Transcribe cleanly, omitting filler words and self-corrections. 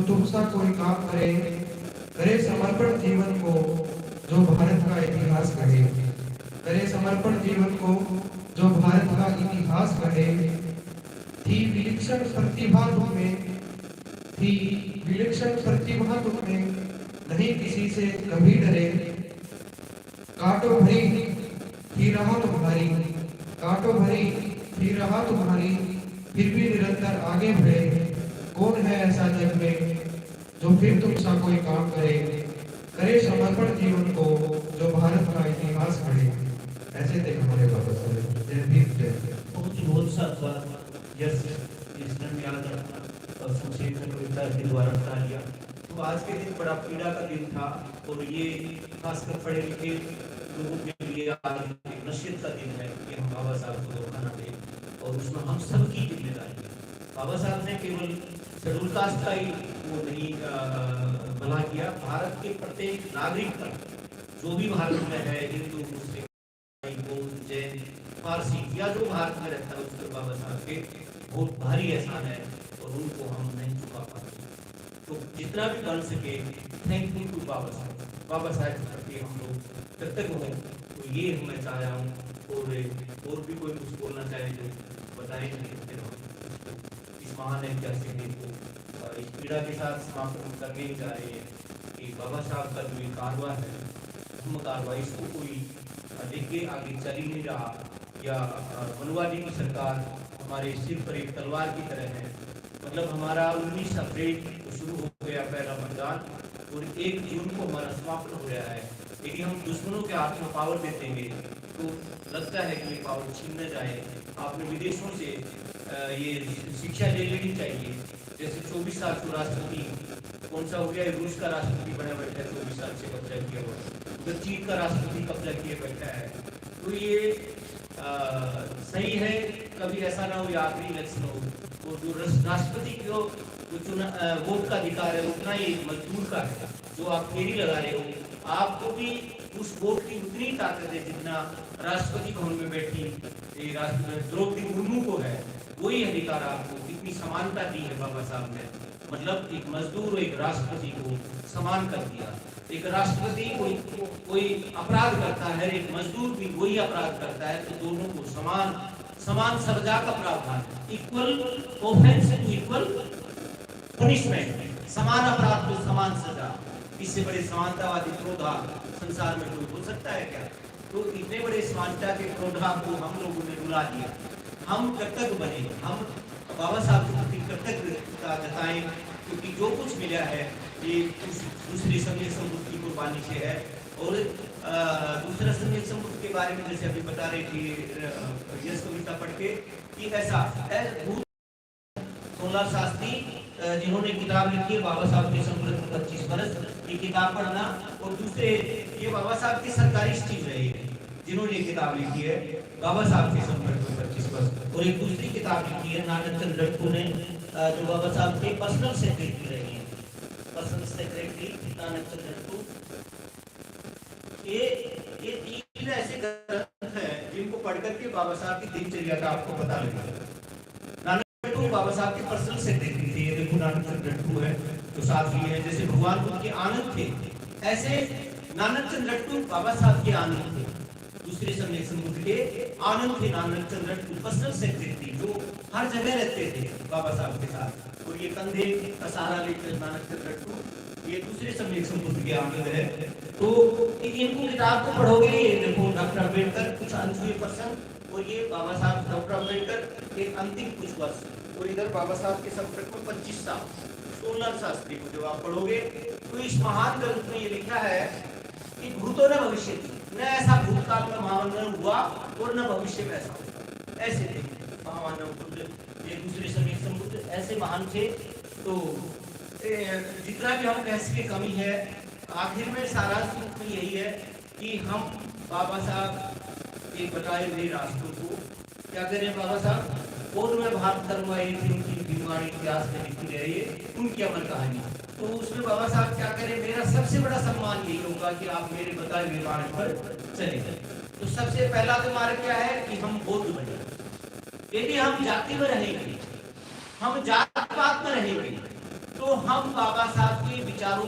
तुम सा कोई काम करे, करे समर्पण जीवन को, जो भारत का इतिहास गढ़े। करे समर्पण जीवन को, जो भारत का इतिहास गढ़े। थी विलक्षण प्रतिभा तुम्हें, थी विलक्षण प्रतिभा तुम्हें, नहीं किसी से कभी डरे। कांटो भरी थी राह तुम्हारी, कांटो भरी थी राह तुम्हारी, फिर भी निरंतर आगे बढ़े। कौन है ऐसा जग में, जो फिर तुम सा कोई काम करे, करे समर्पण जीवन को, जो भारत का इतिहास गढ़े। ऐसे थे हमारे बाबा साहब। जय भीम जय। बहुत ही बहुत सा यस इसने याद रखना और संक्षेप में कविता के द्वारा बता लिया। तो आज के दिन बड़ा पीड़ा का दिन था और ये खासकर पढ़े लिखे लोगों के लिए आज एक नसीहत का दिन है कि हम बाबा साहब को धोखा ना दें और उसमें हम सबकी जिम्मेदारी है। बाबा साहब ने केवल शेड्यूल कास्ट का ही वो नहीं भला किया, भारत के प्रत्येक नागरिक का, जो भी भारत में है, हिंदू मुस्लिम बौद्ध जैन फारसी या जो भारत में रहता है, उसके बाबा साहब के बहुत भारी एहसान है और उनको हम नहीं चुका पाते। तो जितना भी बन सके थैंकफुल टू बाबा साहब, बाबा साहब के प्रति हम लोग कृतज्ञ हों। तो ये मैं चाह रहा हूँ और भी कोई कुछ बोलना चाहे तो बताएंगे इस महान ऐतिहासिक दिन को इस पीड़ा के साथ समाप्त करने ही जा रहे हैं कि बाबा साहब का जो कारवा है, हम कारवा इसको कोई देखे आगे चल ही नहीं रहा, या मनवादी की सरकार हमारे सिर पर एक तलवार की तरह है। मतलब हमारा 19 अप्रैल को शुरू हो गया पहला मतदान और 1 जून को हमारा समापन हो गया है। यदि हम दुश्मनों के हाथ में पावर दे देंगे तो लगता है कि ये पावर छीन न जाए। आपने विदेशों से ये शिक्षा ले लेनी चाहिए। जैसे 24 साल को राष्ट्रपति कौन सा हो गया, रूस का राष्ट्रपति बना बैठा है, 24 साल से कब्जा किया हुआ, उधर चीन का राष्ट्रपति कब्जा किए बैठा है। तो ये सही है, कभी ऐसा ना हो ये आखिरी इलेक्शन हो और जो राष्ट्रपति को वोट का अधिकार है उतना ही मजदूर का है। जो आप फेरी लगा रहे हो, आपको भी उस वोट की उतनी ताकत है जितना राष्ट्रपति भवन में बैठी द्रौपदी मुर्मू को है। वही अधिकार आपको, कितनी समानता दी है बाबा साहब ने। मतलब एक मजदूर और एक राष्ट्रपति को समान कर दिया। एक राष्ट्रपति कोई अपराध करता है, एक मजदूर भी वही अपराध करता है, तो दोनों को समान सजा का प्रावधान, equal offence to equal punishment, समान अपराध को समान सजा। इससे बड़े समानतावादी प्रोधा संसार में कोई हो सकता है क्या? तो इतने बड़े समानता के प्रोधा को हम लोगों ने रुला दिया। हम कृतज्ञ बने, हम बाबा साहब के प्रति कृतज्ञता जताएं, क्योंकि जो कुछ मिला है ये दूसरी संघीय समृद्धि की कुर्बानी से है। और दूसरा संघीय समृद्धि के बारे में जैसे अभी बता रही थी यश कविता पढ़ के कि ऐसा सोमनाथ शास्त्री जिन्होंने किताब लिखी है बाबा साहब के समृद्ध 25 वर्ष, ये किताब पढ़ना। और दूसरे ये बाबा साहब की सरकारी स्टीम रही है जिन्होंने किताब लिखी है बाबा साहब के समृद्ध 25 वर्ष। और एक दूसरी किताब लिखी है नानक चंद्र लट्टू ने, जो बाबा साहब के पर्सनल सेक्रेटरी रही है, पर्सनल सेक्रेटरी नानक चंद्र लट्टू। ये 3 ऐसे ग्रंथ हैं जिनको पढ़ करके बाबा साहब की दिनचर्या का आपको पता लगेगा। बाबा साहब के पर्सनल सेक्रेटरी थे। ये देखो नानक चंद्र लट्टू है तो साथी है, जैसे भगवान बुद्ध के आनंद थे ऐसे नानक चंद्र लट्टू बाबा साहब के आनंद थे। दूसरे समय समुद्र के आनंद थे नानक चंद्र लट्टू, पर्सनल सेक्रेटरी जो हर जगह रहते थे बाबा साहब के साथ। और ये कंधे का सहारा लेकर नानक चंद्र लट्टू, ये दूसरे समय समुद्र के आनंद है। तो इनको किताब को पढ़ोगे, ये देखो डॉक्टर अम्बेडकर कुछ अनछुए पर्सन, और ये बाबा साहब डॉक्टर अम्बेडकर के अंतिम कुछ वर्ष, और इधर बाबा साहब के संपर्क में 25 साल सोमनाथ शास्त्री को जब आप पढ़ोगे तो इस महान ग्रंथ में ये लिखा है कि भूतो न भविष्य, न ऐसा भूतकाल में महामानव हुआ और न भविष्य में ऐसा होगा। ऐसे थे महामानव बुद्ध, एक दूसरे समय समुद्र, ऐसे महान थे। तो जितना भी हम कह सके कमी है। आखिर में सारांश में यही है कि हम बाबा साहब के बताए हुए रास्तों को क्या करें। बाबा साहब और में भारत धर्म आई थी, उनकी बीमारी इतिहास में लिखी रही है, उनकी अमर कहानी। तो उसमें बाबा साहब क्या करें, मेरा सबसे बड़ा सम्मान यही होगा कि आप मेरे बताए हुए मार्ग पर चले गए। तो सबसे पहला तो मार्ग क्या है कि हम बौद्ध बने। यदि हम जाति में रहेंगे, हम जात पात में रहेंगे, तो हम बाबा साहब के विचारों